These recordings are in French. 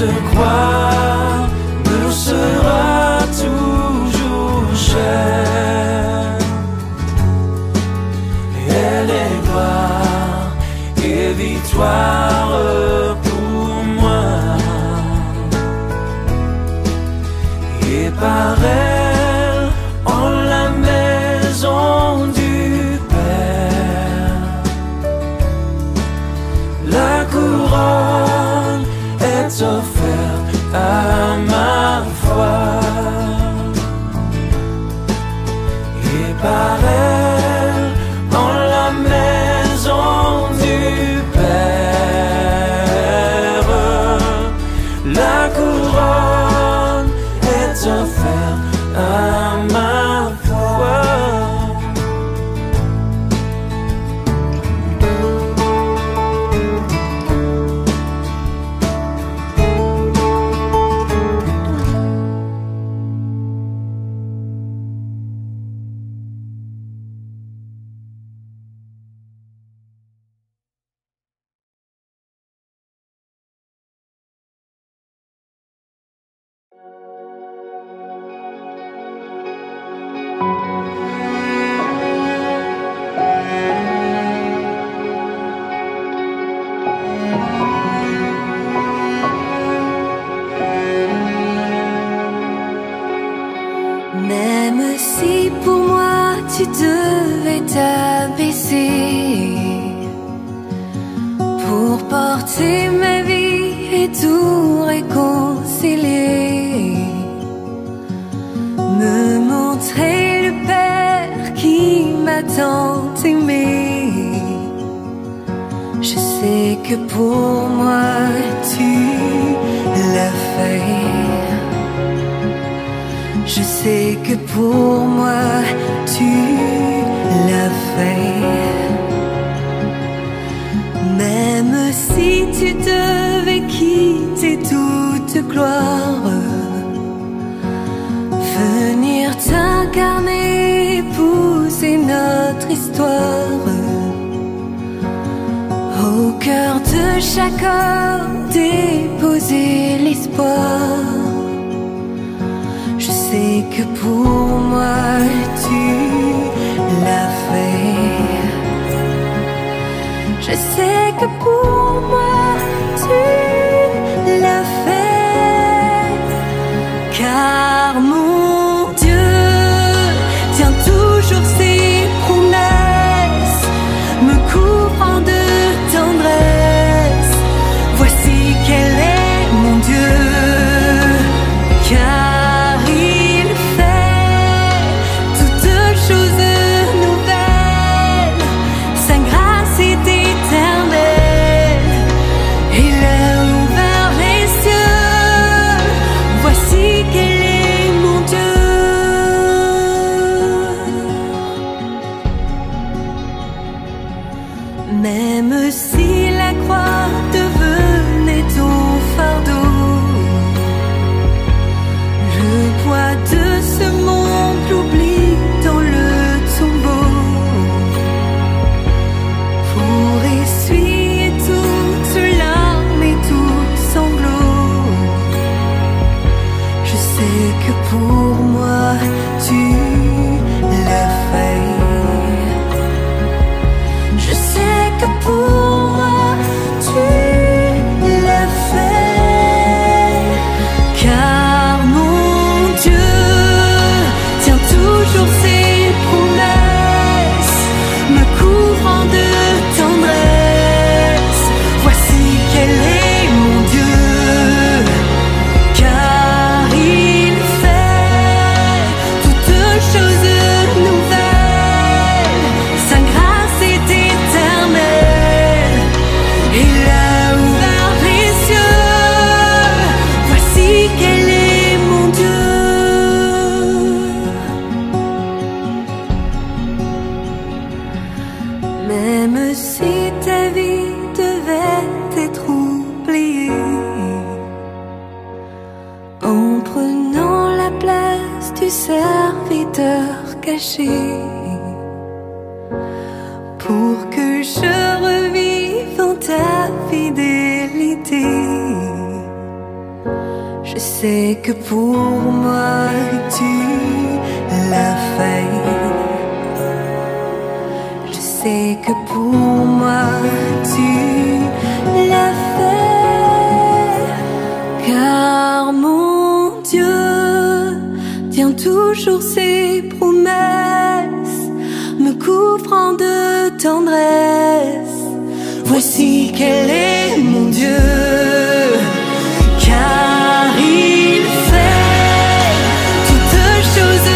te croire me sera toujours cher. Elle est gloire et victoire pour moi. Et par elle, en la maison du Père, la couronne est offerte à ma foi. Et par elle, en la maison du Père, la couronne est offerte à ma foi. Même si pour moi tu devais t'abaisser pour porter ma vie et tout réconcilier, me montrer le Père qui m'a tant aimé, je sais que pour moi tu l'as fait. Je sais que pour moi tu l'as fait. Même si tu devais quitter toute gloire, venir t'incarner, épouser notre histoire, au cœur de chaque homme déposer l'espoir. Je sais que pour moi tu l'as fait. Je sais que pour moi tu l'as fait. Car mon Dieu tient toujours ses promesses, me couvrant de tendresse. Voici quel est mon Dieu. Car il fait toutes choses nouvelles, sa grâce est éternelle. Il a ouvert les cieux, voici quel est mon Dieu. Même si la croix devenait ton fardeau, le poids de ce monde l'oublie dans le tombeau, pour essuyer toute larmes et tout sanglot. Je sais que pour moi tu l'as fait. Je sais que pour moi tu l'as fait. Car mon Dieu tient toujours ses promesses, me couvrant de tendresse. Voici quel est mon Dieu. Car il fait toutes choses nouvelles, sa grâce est éternelle. Il a ouvert les cieux, voici quel est mon Dieu. Même si ta vie devait être oubliée, en prenant la place du serviteur caché, pour que je revive en ta fidélité, sais que pour moi tu l'as fait. Je sais que pour moi tu l'as fait. Car mon Dieu tient toujours ses promesses, me couvrant de tendresse. Voici quel est mon Dieu, car il fait toutes choses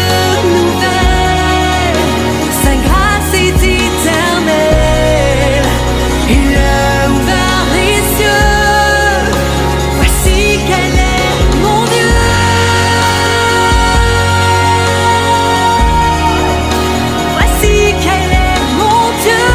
nouvelles. Sa grâce est éternelle, il a ouvert les cieux. Voici quel est mon Dieu. Voici quel est mon Dieu.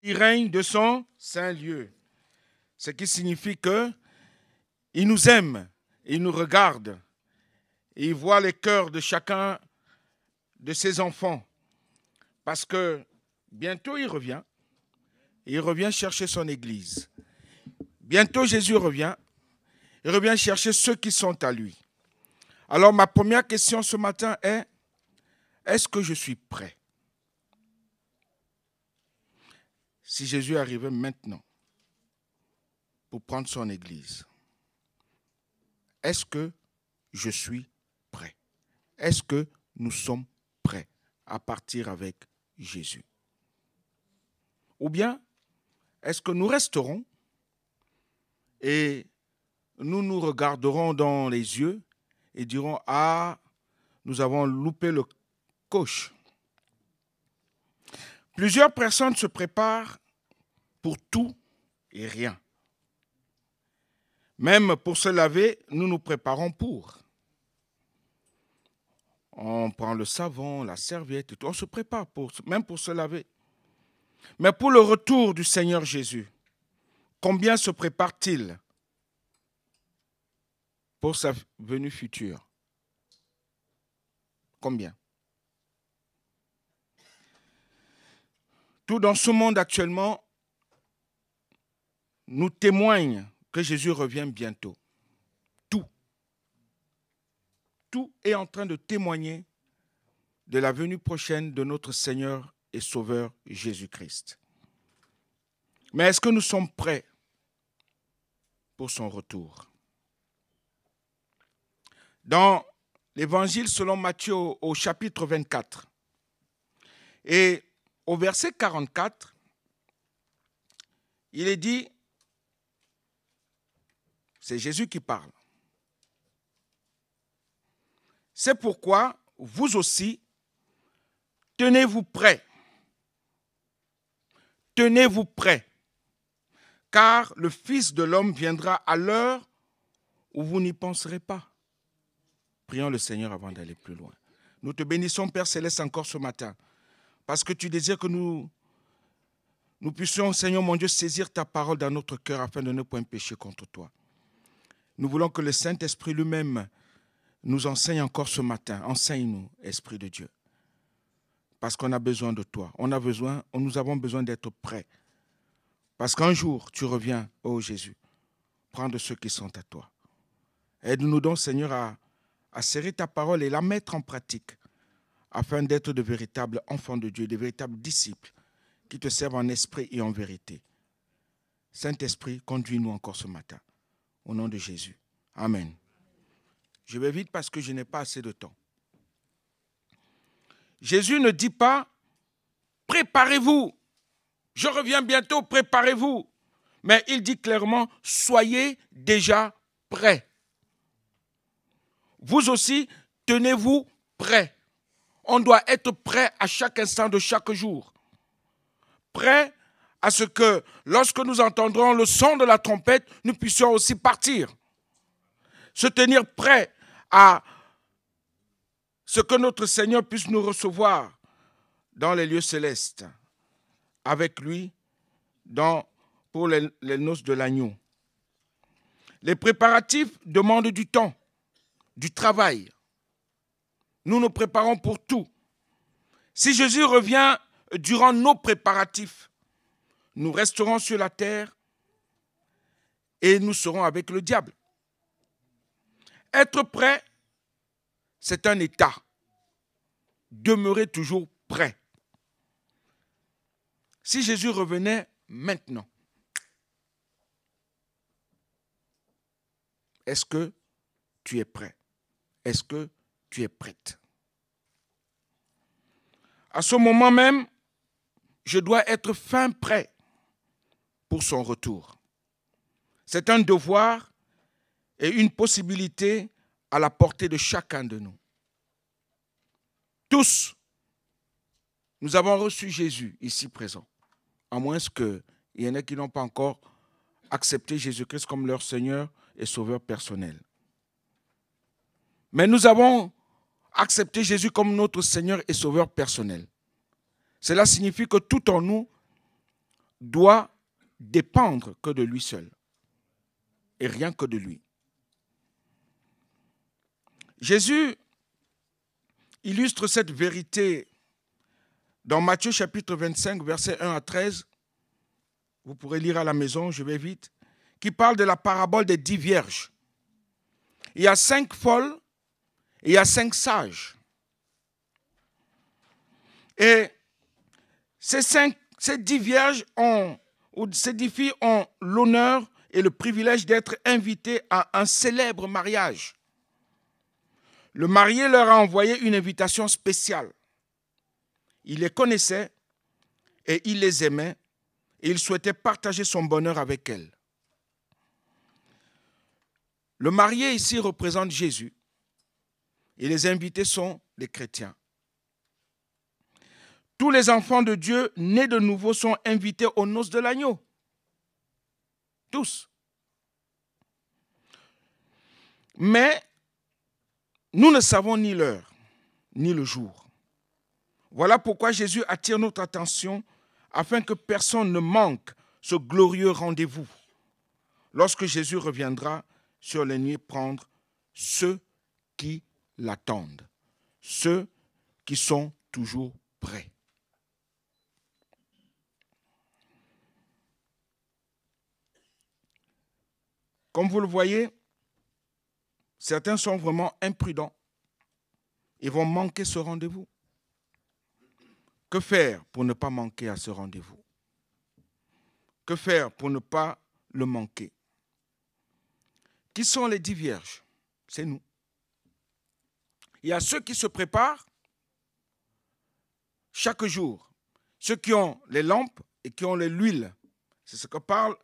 Il règne de son saint lieu. Ce qui signifie qu'il nous aime, il nous regarde, et il voit les cœurs de chacun de ses enfants. Parce que bientôt il revient chercher son église. Bientôt Jésus revient, il revient chercher ceux qui sont à lui. Alors ma première question ce matin est, est-ce que je suis prêt? Si Jésus arrivait maintenant pour prendre son église, est-ce que je suis prêt? Est-ce que nous sommes prêts à partir avec Jésus? Ou bien, est-ce que nous resterons et nous nous regarderons dans les yeux et dirons, ah, nous avons loupé le coche. Plusieurs personnes se préparent pour tout et rien. Même pour se laver, nous nous préparons pour. On prend le savon, la serviette, et tout. On se prépare même pour se laver. Mais pour le retour du Seigneur Jésus, combien se prépare-t-il pour sa venue future? Combien? Tout dans ce monde actuellement nous témoigne que Jésus revient bientôt. Tout. Tout est en train de témoigner de la venue prochaine de notre Seigneur et Sauveur Jésus-Christ. Mais est-ce que nous sommes prêts pour son retour? Dans l'Évangile selon Matthieu au chapitre 24 et au verset 44, il est dit, c'est Jésus qui parle. C'est pourquoi vous aussi, tenez-vous prêts. Tenez-vous prêts, car le Fils de l'homme viendra à l'heure où vous n'y penserez pas. Prions le Seigneur avant d'aller plus loin. Nous te bénissons, Père Céleste, encore ce matin, parce que tu désires que nous puissions, Seigneur mon Dieu, saisir ta parole dans notre cœur afin de ne point pécher contre toi. Nous voulons que le Saint-Esprit lui-même nous enseigne encore ce matin. Enseigne-nous, Esprit de Dieu. Parce qu'on a besoin de toi. Nous avons besoin d'être prêts. Parce qu'un jour, tu reviens, ô Jésus, prendre ceux qui sont à toi. Aide-nous donc, Seigneur, à serrer ta parole et la mettre en pratique, afin d'être de véritables enfants de Dieu, de véritables disciples qui te servent en esprit et en vérité. Saint-Esprit, conduis-nous encore ce matin. Au nom de Jésus. Amen. Je vais vite parce que je n'ai pas assez de temps. Jésus ne dit pas, préparez-vous, je reviens bientôt, préparez-vous. Mais il dit clairement, soyez déjà prêts. Vous aussi, tenez-vous prêts. On doit être prêt à chaque instant de chaque jour. Prêt à ce que, lorsque nous entendrons le son de la trompette, nous puissions aussi partir. se tenir prêt à ce que notre Seigneur puisse nous recevoir dans les lieux célestes, avec lui, pour les noces de l'agneau. Les préparatifs demandent du temps, du travail. Nous nous préparons pour tout. Si Jésus revient durant nos préparatifs, nous resterons sur la terre et nous serons avec le diable. Être prêt, c'est un état. Demeurer toujours prêt. Si Jésus revenait maintenant, est-ce que tu es prêt? Est-ce que tu es prête? À ce moment même, je dois être fin prêt pour son retour. C'est un devoir et une possibilité à la portée de chacun de nous. Tous, nous avons reçu Jésus ici présent, à moins qu'il y en ait qui n'ont pas encore accepté Jésus-Christ comme leur Seigneur et Sauveur personnel. Mais nous avons accepté Jésus comme notre Seigneur et Sauveur personnel. Cela signifie que tout en nous doit dépendre que de lui seul et rien que de lui. Jésus illustre cette vérité dans Matthieu chapitre 25, versets 1 à 13. Vous pourrez lire à la maison, je vais vite, qui parle de la parabole des 10 vierges. Il y a 5 folles et il y a 5 sages. Et ces 10 vierges ces 10 filles ont l'honneur et le privilège d'être invitées à un célèbre mariage. Le marié leur a envoyé une invitation spéciale. Il les connaissait et il les aimait et il souhaitait partager son bonheur avec elles. Le marié ici représente Jésus et les invités sont les chrétiens. Tous les enfants de Dieu nés de nouveau sont invités aux noces de l'agneau. Tous. Mais nous ne savons ni l'heure, ni le jour. Voilà pourquoi Jésus attire notre attention afin que personne ne manque ce glorieux rendez-vous lorsque Jésus reviendra sur les nuées prendre ceux qui l'attendent, ceux qui sont toujours prêts. Comme vous le voyez, certains sont vraiment imprudents. Ils vont manquer ce rendez-vous. Que faire pour ne pas manquer à ce rendez-vous? Que faire pour ne pas le manquer? Qui sont les 10 vierges? C'est nous. Il y a ceux qui se préparent chaque jour. Ceux qui ont les lampes et qui ont l'huile. C'est ce que parle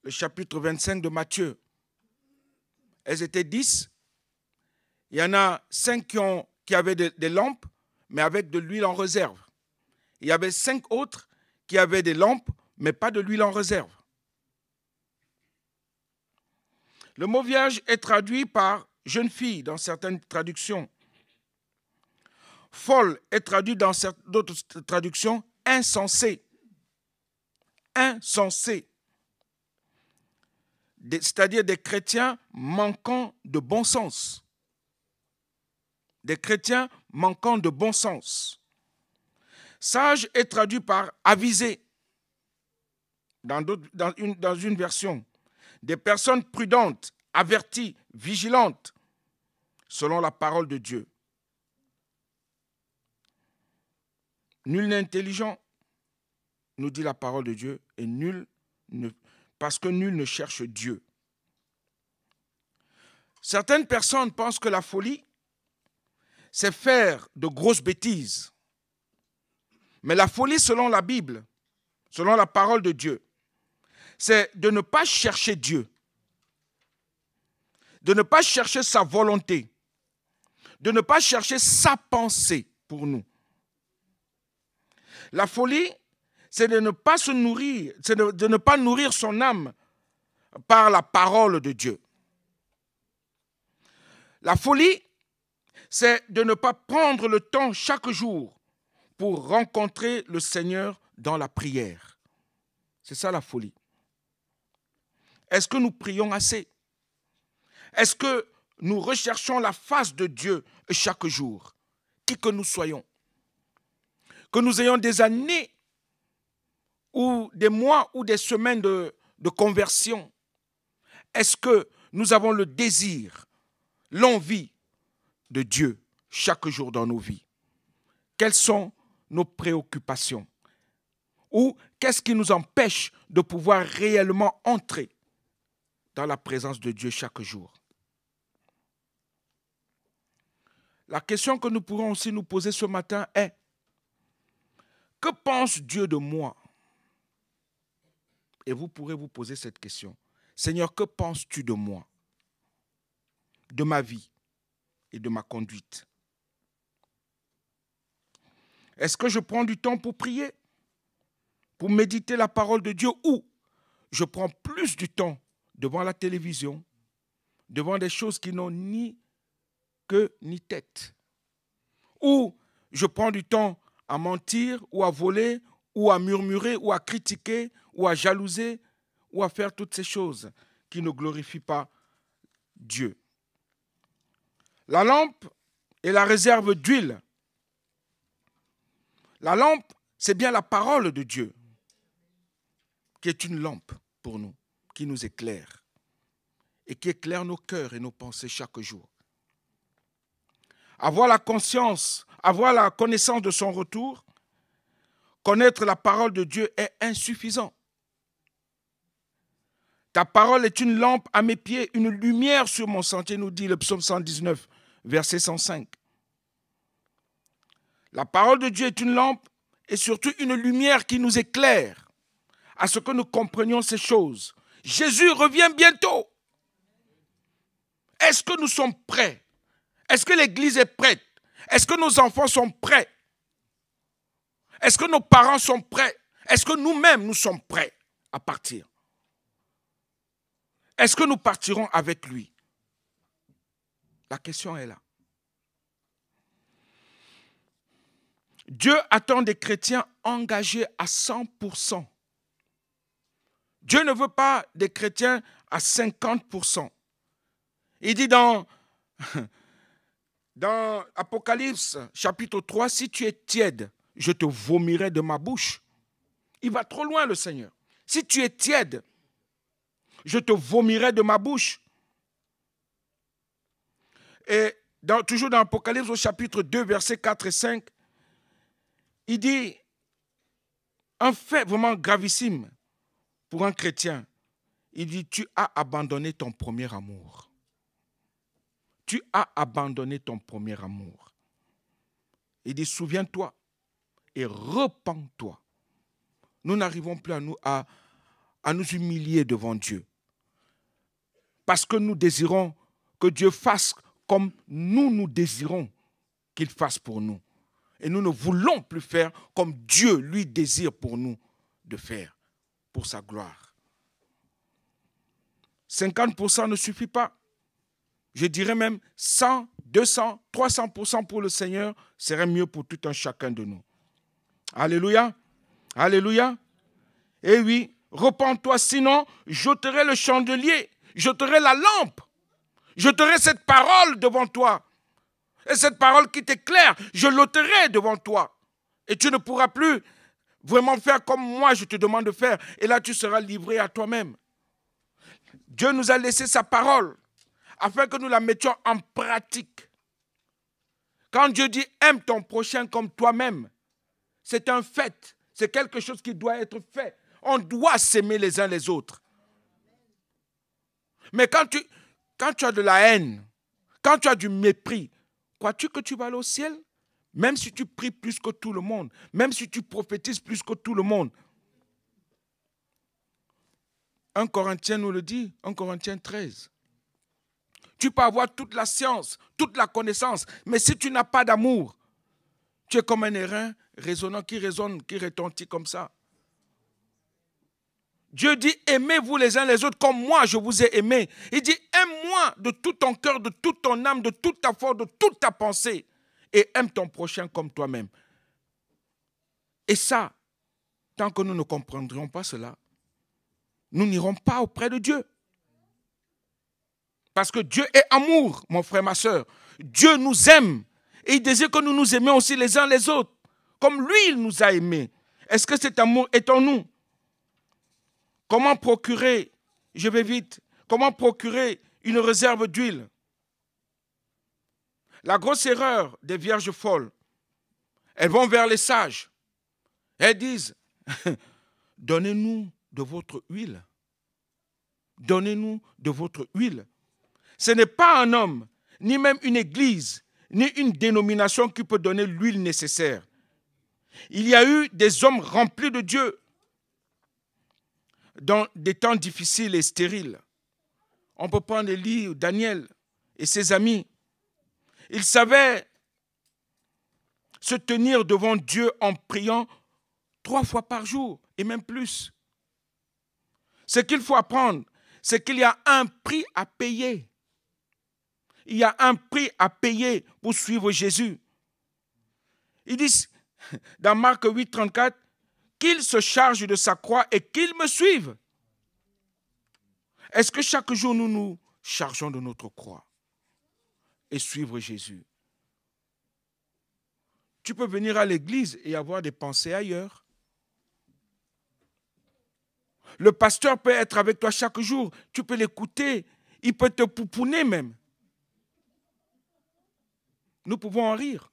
le chapitre 25 de Matthieu. Elles étaient 10. Il y en a 5 qui avaient des lampes, mais avec de l'huile en réserve. Il y avait 5 autres qui avaient des lampes, mais pas de l'huile en réserve. Le mot vierge est traduit par jeune fille dans certaines traductions. Folle est traduit dans d'autres traductions insensée. Insensée. C'est-à-dire des chrétiens manquant de bon sens. Des chrétiens manquant de bon sens. Sage est traduit par avisé dans une version. Des personnes prudentes, averties, vigilantes, selon la parole de Dieu. Nul n'est intelligent, nous dit la parole de Dieu, et parce que nul ne cherche Dieu. Certaines personnes pensent que la folie, c'est faire de grosses bêtises. Mais la folie, selon la Bible, selon la parole de Dieu, c'est de ne pas chercher Dieu, de ne pas chercher sa volonté, de ne pas chercher sa pensée pour nous. La folie, c'est de ne pas se nourrir, c'est de ne pas nourrir son âme par la parole de Dieu. La folie, c'est de ne pas prendre le temps chaque jour pour rencontrer le Seigneur dans la prière. C'est ça la folie. Est-ce que nous prions assez? Est-ce que nous recherchons la face de Dieu chaque jour, qui que nous soyons? Que nous ayons des années ou des mois ou des semaines de conversion. Est-ce que nous avons le désir, l'envie de Dieu chaque jour dans nos vies? Quelles sont nos préoccupations? Ou qu'est-ce qui nous empêche de pouvoir réellement entrer dans la présence de Dieu chaque jour? La question que nous pourrons aussi nous poser ce matin est: que pense Dieu de moi? Et vous pourrez vous poser cette question. Seigneur, que penses-tu de moi, de ma vie et de ma conduite? Est-ce que je prends du temps pour prier, pour méditer la parole de Dieu, ou je prends plus du temps devant la télévision, devant des choses qui n'ont ni queue ni tête? Ou je prends du temps à mentir ou à voler ou à murmurer ou à critiquer ou à jalouser ou à faire toutes ces choses qui ne glorifient pas Dieu? La lampe est la réserve d'huile. La lampe, c'est bien la parole de Dieu qui est une lampe pour nous, qui nous éclaire et qui éclaire nos cœurs et nos pensées chaque jour. Avoir la conscience, avoir la connaissance de son retour, connaître la parole de Dieu est insuffisant. Ta parole est une lampe à mes pieds, une lumière sur mon sentier, nous dit le psaume 119, verset 105. La parole de Dieu est une lampe et surtout une lumière qui nous éclaire à ce que nous comprenions ces choses. Jésus revient bientôt. Est-ce que nous sommes prêts? Est-ce que l'Église est prête? Est-ce que nos enfants sont prêts? Est-ce que nos parents sont prêts? Est-ce que nous-mêmes, nous sommes prêts à partir? Est-ce que nous partirons avec lui? La question est là. Dieu attend des chrétiens engagés à 100%. Dieu ne veut pas des chrétiens à 50%. Il dit dans Apocalypse chapitre 3, si tu es tiède, je te vomirai de ma bouche. Il va trop loin, le Seigneur. Si tu es tiède, je te vomirai de ma bouche. Et toujours dans Apocalypse au chapitre 2, versets 4 et 5, il dit un fait vraiment gravissime pour un chrétien. Il dit, tu as abandonné ton premier amour. Tu as abandonné ton premier amour. Il dit, souviens-toi et repens-toi. Nous n'arrivons plus à nous humilier devant Dieu. Parce que nous désirons que Dieu fasse comme nous désirons qu'il fasse pour nous. Et nous ne voulons plus faire comme Dieu, lui, désire pour nous de faire, pour sa gloire. 50% ne suffit pas. Je dirais même 100, 200, 300% pour le Seigneur serait mieux pour tout un chacun de nous. Alléluia. Alléluia. Et oui, repens-toi, sinon j'ôterai le chandelier, j'ôterai la lampe, j'ôterai cette parole devant toi. Et cette parole qui t'éclaire, je l'ôterai devant toi. Et tu ne pourras plus vraiment faire comme moi je te demande de faire. Et là, tu seras livré à toi-même. Dieu nous a laissé sa parole afin que nous la mettions en pratique. Quand Dieu dit « aime ton prochain comme toi-même », c'est un fait. C'est quelque chose qui doit être fait. On doit s'aimer les uns les autres. Mais quand tu as de la haine, quand tu as du mépris, crois-tu que tu vas aller au ciel? Même si tu pries plus que tout le monde, même si tu prophétises plus que tout le monde. 1 Corinthiens nous le dit, 1 Corinthiens 13. Tu peux avoir toute la science, toute la connaissance, mais si tu n'as pas d'amour, tu es comme un airain résonnant qui résonne, qui retentit comme ça. Dieu dit, aimez-vous les uns les autres comme moi je vous ai aimé. Il dit, aime-moi de tout ton cœur, de toute ton âme, de toute ta force, de toute ta pensée. Et aime ton prochain comme toi-même. Et ça, tant que nous ne comprendrons pas cela, nous n'irons pas auprès de Dieu. Parce que Dieu est amour, mon frère, ma soeur. Dieu nous aime. Et il désire que nous nous aimions aussi les uns les autres. Comme lui, il nous a aimés. Est-ce que cet amour est en nous? Comment procurer, je vais vite, comment procurer une réserve d'huile? La grosse erreur des vierges folles, elles vont vers les sages. Elles disent, donnez-nous de votre huile. Donnez-nous de votre huile. Ce n'est pas un homme, ni même une église, ni une dénomination qui peut donner l'huile nécessaire. Il y a eu des hommes remplis de Dieu dans des temps difficiles et stériles. On peut prendre Élie ou Daniel et ses amis. Ils savaient se tenir devant Dieu en priant 3 fois par jour et même plus. Ce qu'il faut apprendre, c'est qu'il y a un prix à payer. Il y a un prix à payer pour suivre Jésus. Ils disent dans Marc 8, 34, qu'il se charge de sa croix et qu'il me suive. Est-ce que chaque jour nous nous chargeons de notre croix et suivre Jésus? Tu peux venir à l'église et avoir des pensées ailleurs. Le pasteur peut être avec toi chaque jour. Tu peux l'écouter. Il peut te pouponner même. Nous pouvons en rire.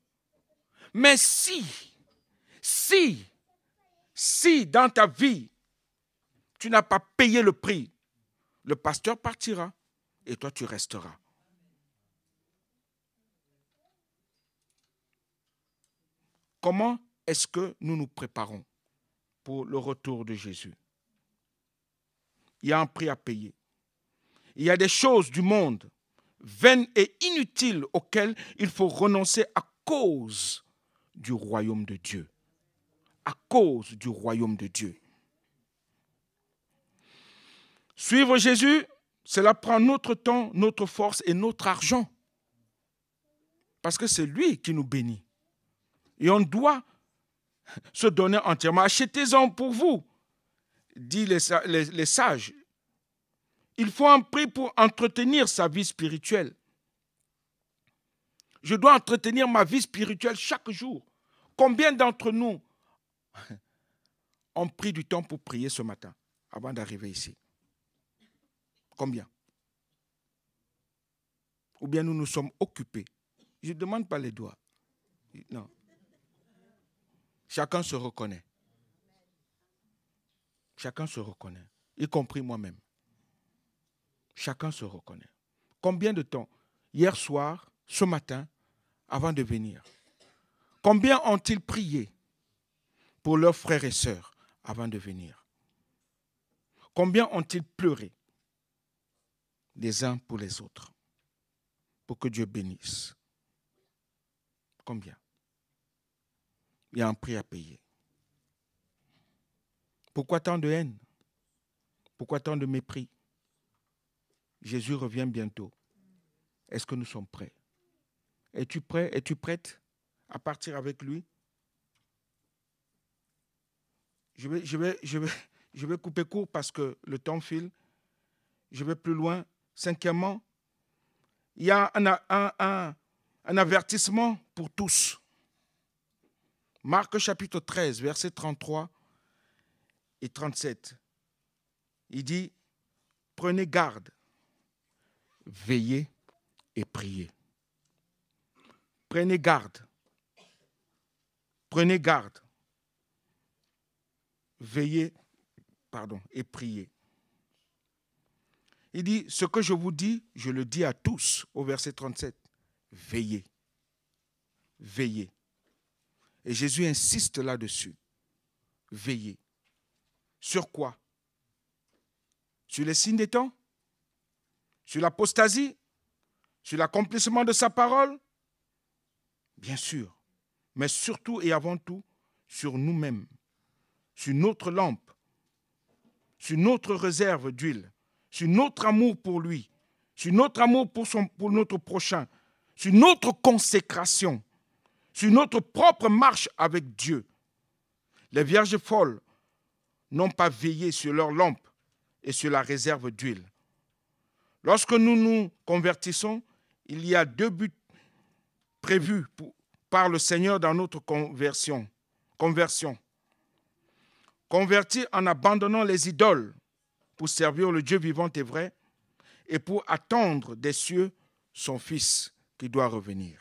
Mais si dans ta vie, tu n'as pas payé le prix, le pasteur partira et toi tu resteras. Comment est-ce que nous nous préparons pour le retour de Jésus? Il y a un prix à payer. Il y a des choses du monde vaines et inutiles auxquelles il faut renoncer à cause du royaume de Dieu. À cause du royaume de Dieu. Suivre Jésus, cela prend notre temps, notre force et notre argent. Parce que c'est lui qui nous bénit. Et on doit se donner entièrement. Achetez-en pour vous, disent les sages. Il faut un prix pour entretenir sa vie spirituelle. Je dois entretenir ma vie spirituelle chaque jour. Combien d'entre nous ont pris du temps pour prier ce matin avant d'arriver ici? Combien? Ou bien nous nous sommes occupés? Je ne demande pas les doigts. Non. Chacun se reconnaît. Chacun se reconnaît, y compris moi-même. Chacun se reconnaît. Combien de temps, hier soir, ce matin, avant de venir, combien ont-ils prié pour leurs frères et sœurs avant de venir? Combien ont-ils pleuré les uns pour les autres pour que Dieu bénisse? Combien? Il y a un prix à payer. Pourquoi tant de haine? Pourquoi tant de mépris? Jésus revient bientôt. Est-ce que nous sommes prêts? Es-tu prêt? Es-tu prête à partir avec lui? Je vais couper court parce que le temps file. Je vais plus loin. 5e, il y a un avertissement pour tous. Marc chapitre 13, versets 33 et 37. Il dit, prenez garde, veillez et priez. Prenez garde. Prenez garde. Veillez, et priez. Il dit, ce que je vous dis, je le dis à tous, au verset 37. Veillez. Veillez. Et Jésus insiste là-dessus. Veillez. Sur quoi? Sur les signes des temps? Sur l'apostasie? Sur l'accomplissement de sa parole? Bien sûr. Mais surtout et avant tout, sur nous-mêmes. Sur notre lampe. sur notre réserve d'huile, sur notre amour pour lui, sur notre amour pour notre prochain, sur notre consécration, sur notre propre marche avec Dieu. Les vierges folles n'ont pas veillé sur leur lampe et sur la réserve d'huile. Lorsque nous nous convertissons, il y a 2 buts prévus par le Seigneur dans notre conversion. Convertir en abandonnant les idoles pour servir le Dieu vivant et vrai et pour attendre des cieux son Fils qui doit revenir.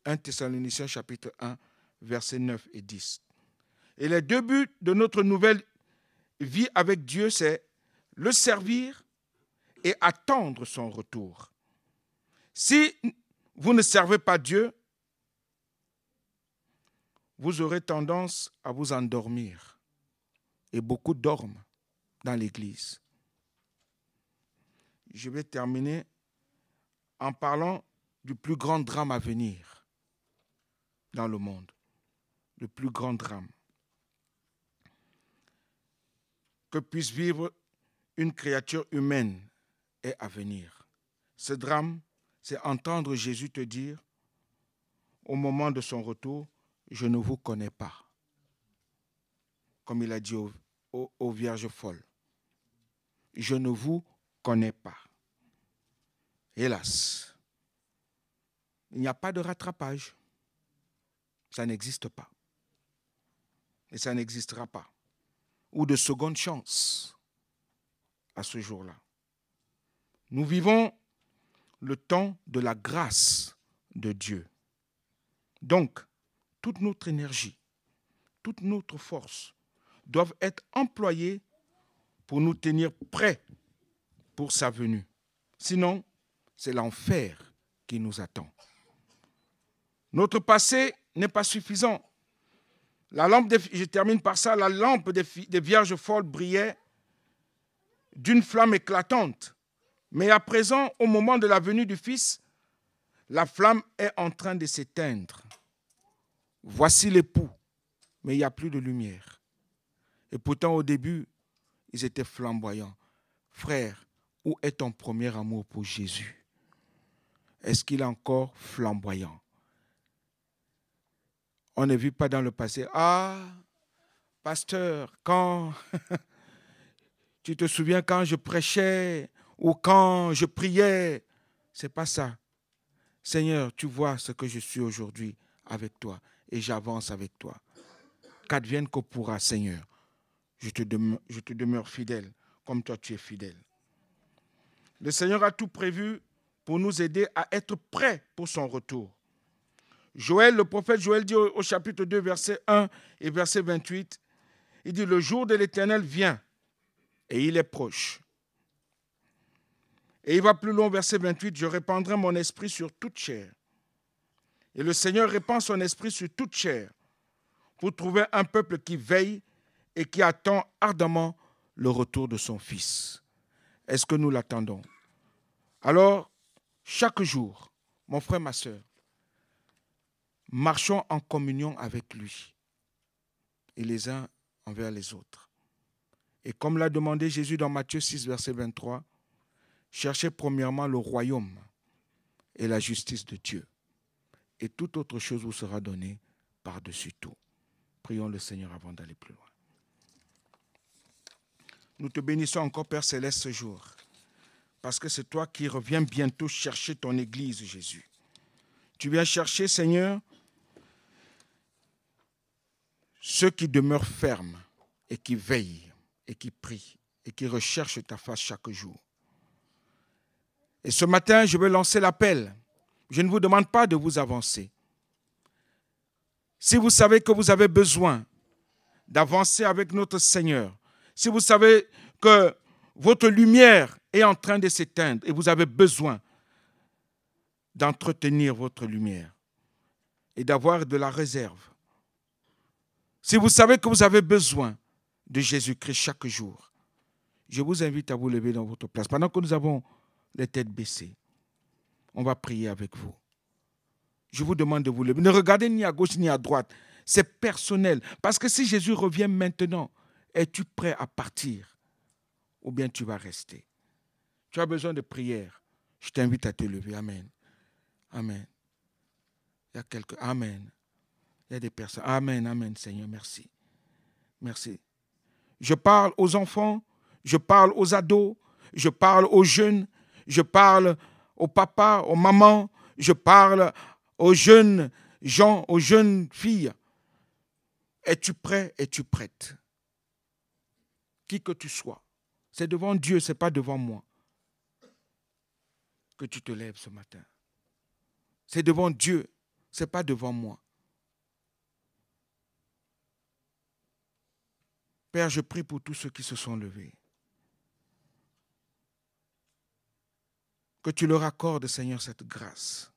1 Thessaloniciens chapitre 1, versets 9 et 10. Et les 2 buts de notre nouvelle vie avec Dieu, c'est le servir et attendre son retour. Si vous ne servez pas Dieu, vous aurez tendance à vous endormir. Et beaucoup dorment dans l'Église. Je vais terminer en parlant du plus grand drame à venir dans le monde. Le plus grand drame que puisse vivre une créature humaine est à venir. Ce drame, c'est entendre Jésus te dire, au moment de son retour, « Je ne vous connais pas », comme il a dit aux vierges folles. « Je ne vous connais pas ». Hélas, il n'y a pas de rattrapage. Ça n'existe pas. Et ça n'existera pas. Ou de seconde chance à ce jour-là. Nous vivons le temps de la grâce de Dieu. Donc, toute notre énergie, toute notre force doivent être employées pour nous tenir prêts pour sa venue. Sinon, c'est l'enfer qui nous attend. Notre passé n'est pas suffisant. Je termine par ça, la lampe des vierges folles brillait d'une flamme éclatante. Mais à présent, au moment de la venue du Fils, la flamme est en train de s'éteindre. Voici l'époux, mais il n'y a plus de lumière. Et pourtant, au début, ils étaient flamboyants. Frère, où est ton premier amour pour Jésus? Est-ce qu'il est encore flamboyant? On ne vit pas dans le passé. Ah, pasteur, quand tu te souviens quand je prêchais ou quand je priais? Ce n'est pas ça. Seigneur, tu vois ce que je suis aujourd'hui avec toi et j'avance avec toi. Qu'advienne que pourra, Seigneur, je te demeure fidèle comme toi tu es fidèle. Le Seigneur a tout prévu pour nous aider à être prêts pour son retour. Joël, le prophète Joël dit au chapitre 2, verset 1 et verset 28, il dit, le jour de l'Éternel vient et il est proche. Et il va plus loin, verset 28, je répandrai mon esprit sur toute chair. Et le Seigneur répand son esprit sur toute chair pour trouver un peuple qui veille et qui attend ardemment le retour de son Fils. Est-ce que nous l'attendons? Alors, chaque jour, mon frère, ma soeur, marchons en communion avec lui et les uns envers les autres. Et comme l'a demandé Jésus dans Matthieu 6, verset 23, cherchez premièrement le royaume et la justice de Dieu. Et toute autre chose vous sera donnée par-dessus tout. Prions le Seigneur avant d'aller plus loin. Nous te bénissons encore, Père Céleste, ce jour, parce que c'est toi qui reviens bientôt chercher ton Église, Jésus. Tu viens chercher, Seigneur, ceux qui demeurent fermes et qui veillent et qui prient et qui recherchent ta face chaque jour. Et ce matin, je veux lancer l'appel. Je ne vous demande pas de vous avancer. Si vous savez que vous avez besoin d'avancer avec notre Seigneur, si vous savez que votre lumière est en train de s'éteindre et vous avez besoin d'entretenir votre lumière et d'avoir de la réserve, si vous savez que vous avez besoin de Jésus-Christ chaque jour, je vous invite à vous lever dans votre place. Pendant que nous avons les têtes baissées, on va prier avec vous. Je vous demande de vous lever. Ne regardez ni à gauche ni à droite. C'est personnel. Parce que si Jésus revient maintenant, es-tu prêt à partir ou bien tu vas rester. Tu as besoin de prière. Je t'invite à te lever. Amen. Amen. Il y a quelques... Amen. Il y a des personnes. Amen, amen, Seigneur, merci. Merci. Je parle aux enfants, je parle aux ados, je parle aux jeunes, je parle aux papas, aux mamans, je parle aux jeunes gens, aux jeunes filles. Es-tu prêt? Es-tu prête? Qui que tu sois, c'est devant Dieu, ce n'est pas devant moi que tu te lèves ce matin. C'est devant Dieu, ce n'est pas devant moi. Père, je prie pour tous ceux qui se sont levés. Que tu leur accordes, Seigneur, cette grâce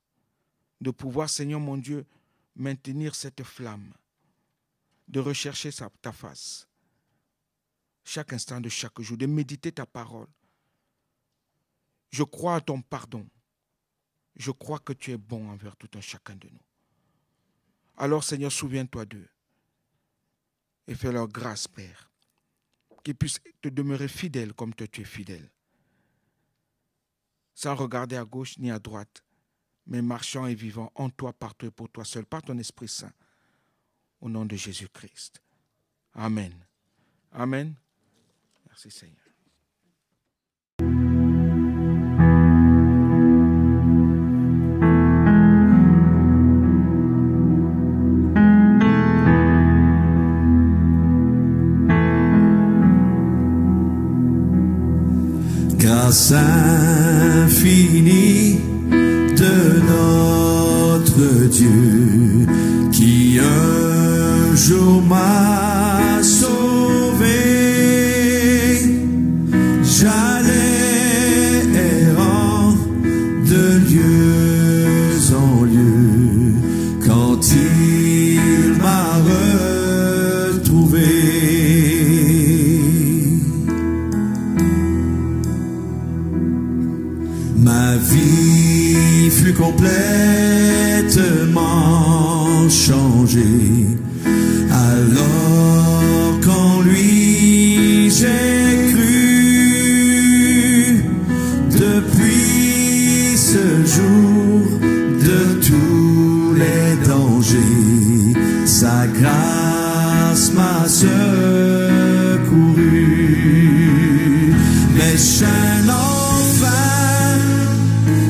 de pouvoir, Seigneur mon Dieu, maintenir cette flamme, de rechercher ta face chaque instant de chaque jour, de méditer ta parole. Je crois à ton pardon. Je crois que tu es bon envers tout un chacun de nous. Alors, Seigneur, souviens-toi d'eux et fais-leur grâce, Père, qu'ils puissent te demeurer fidèles comme toi tu es fidèle, sans regarder à gauche ni à droite, mais marchant et vivant en toi, par toi et pour toi seul, par ton Esprit Saint, au nom de Jésus-Christ. Amen. Amen. Merci Seigneur. Grâce infinie de notre Dieu qui un jour m'a sauvé. J'allais errant de lieu en lieu quand il m'a retrouvé. Ma vie fut complètement changée alors qu'en lui j'ai cru. Depuis ce jour de tous les dangers, sa grâce m'a secouru. Mes chaînes enfin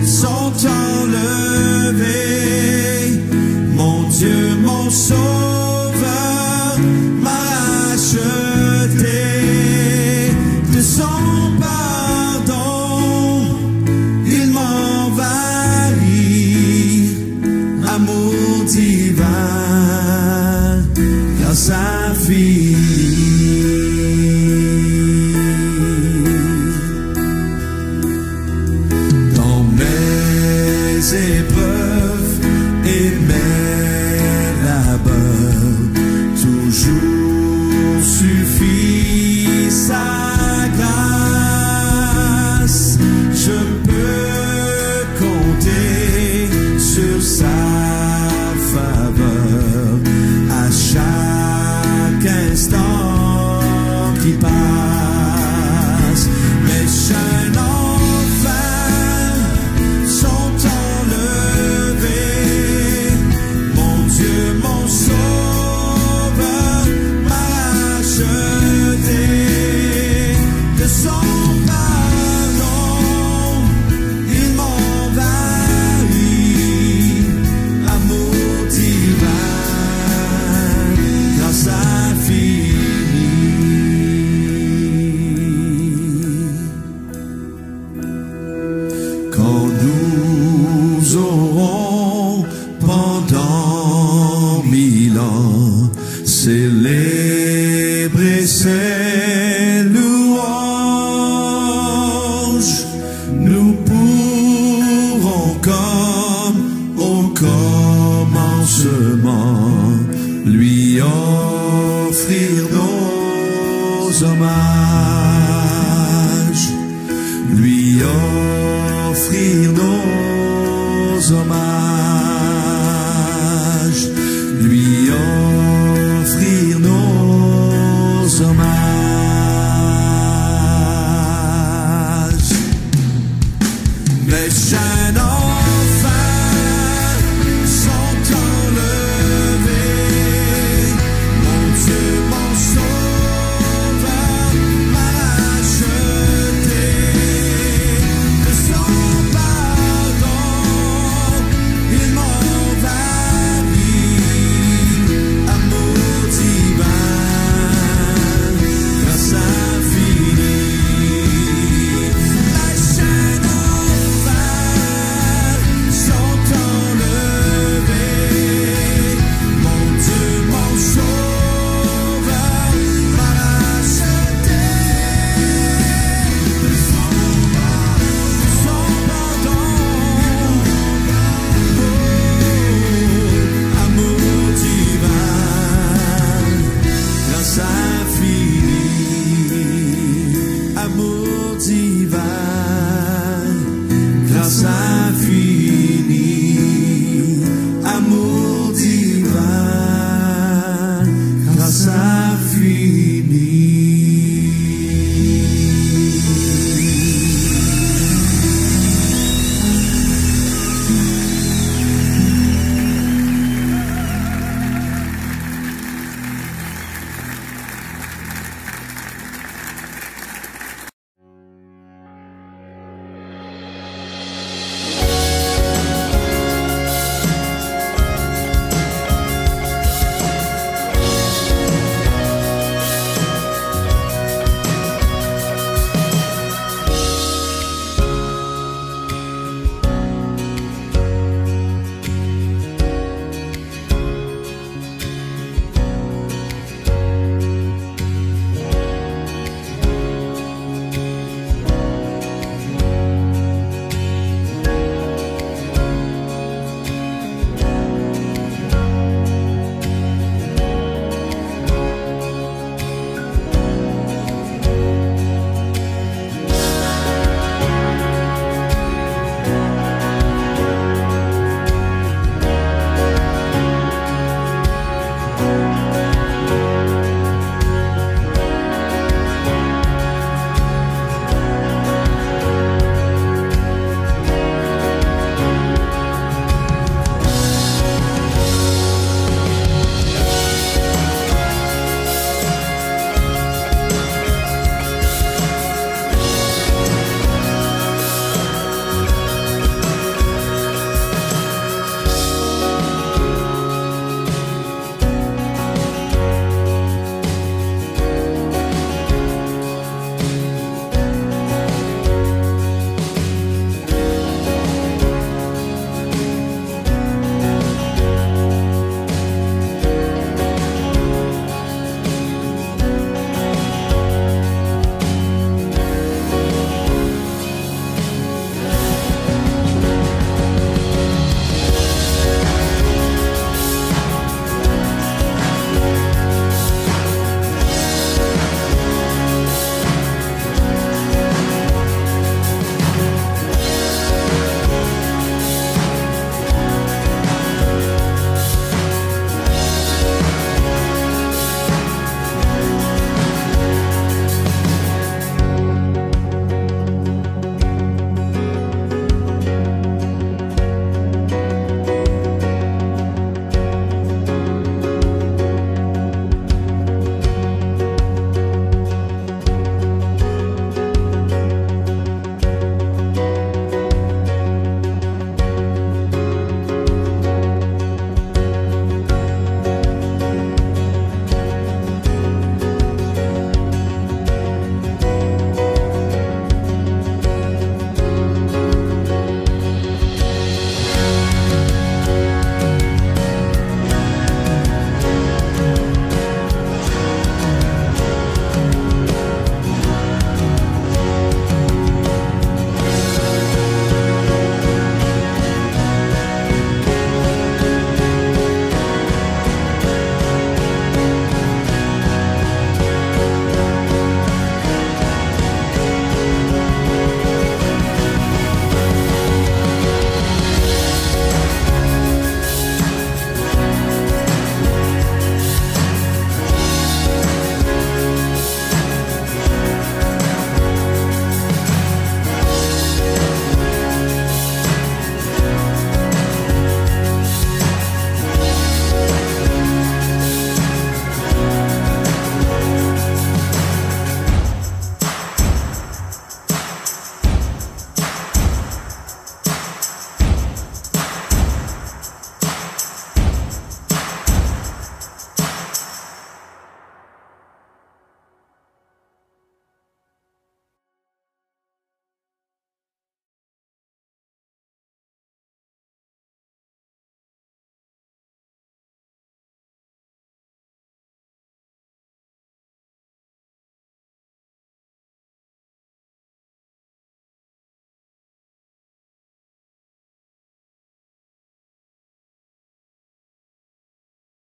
sont enlevées, mon Dieu, mon Sauveur m'a racheté de son pardon, il m'envahit, amour divin, grâce infinie. Dans mes épreuves et mes labeurs, toujours suffit sa grâce. Je peux compter sur sa faveur à chaque instant qui passe. Mes chaînes enfin sont enlevées, mon Dieu, mon Sauveur m'a racheté de son pardon, il m'envahit, amour divin, grâce infinie. Quand nous aurons pendant 1000 ans célébré ses louanges, nous pourrons comme au commencement lui offrir nos hommages, lui offrir nos hommages, lui offrir nos hommages. sa